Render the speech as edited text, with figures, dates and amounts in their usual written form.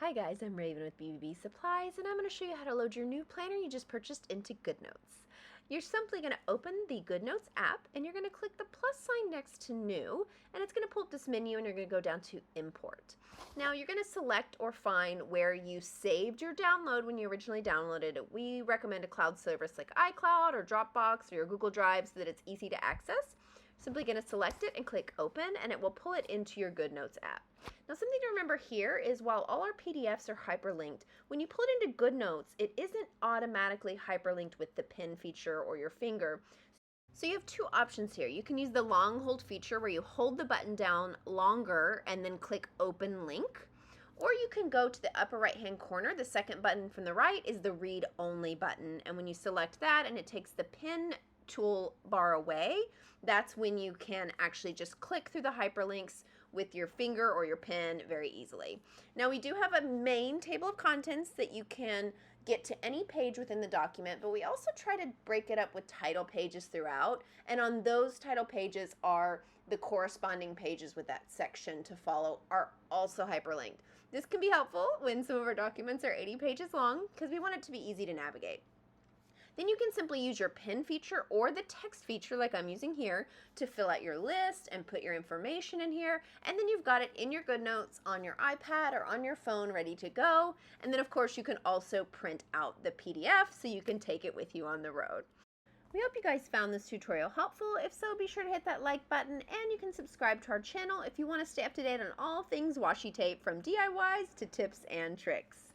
Hi guys, I'm Raven with BBB Supplies, and I'm going to show you how to load your new planner you just purchased into GoodNotes. You're simply going to open the GoodNotes app, and you're going to click the plus sign next to New, and it's going to pull up this menu, and you're going to go down to Import. Now, you're going to select or find where you saved your download when you originally downloaded it. We recommend a cloud service like iCloud or Dropbox or your Google Drive so that it's easy to access. Simply going to select it and click Open, and it will pull it into your GoodNotes app. Now, something to remember here is while all our PDFs are hyperlinked, when you pull it into GoodNotes, it isn't automatically hyperlinked with the pin feature or your finger. So you have two options here. You can use the long hold feature where you hold the button down longer and then click Open Link. Or you can go to the upper right hand corner. The second button from the right is the Read Only button. And when you select that and it takes the pin toolbar away, that's when you can actually just click through the hyperlinks with your finger or your pen very easily. Now, we do have a main table of contents that you can get to any page within the document, but we also try to break it up with title pages throughout, and on those title pages are the corresponding pages with that section to follow are also hyperlinked. This can be helpful when some of our documents are 80 pages long because we want it to be easy to navigate. Then you can simply use your pen feature or the text feature like I'm using here to fill out your list and put your information in here. And then you've got it in your GoodNotes on your iPad or on your phone ready to go. And then of course you can also print out the PDF so you can take it with you on the road. We hope you guys found this tutorial helpful. If so, be sure to hit that like button, and you can subscribe to our channel if you want to stay up to date on all things washi tape, from DIYs to tips and tricks.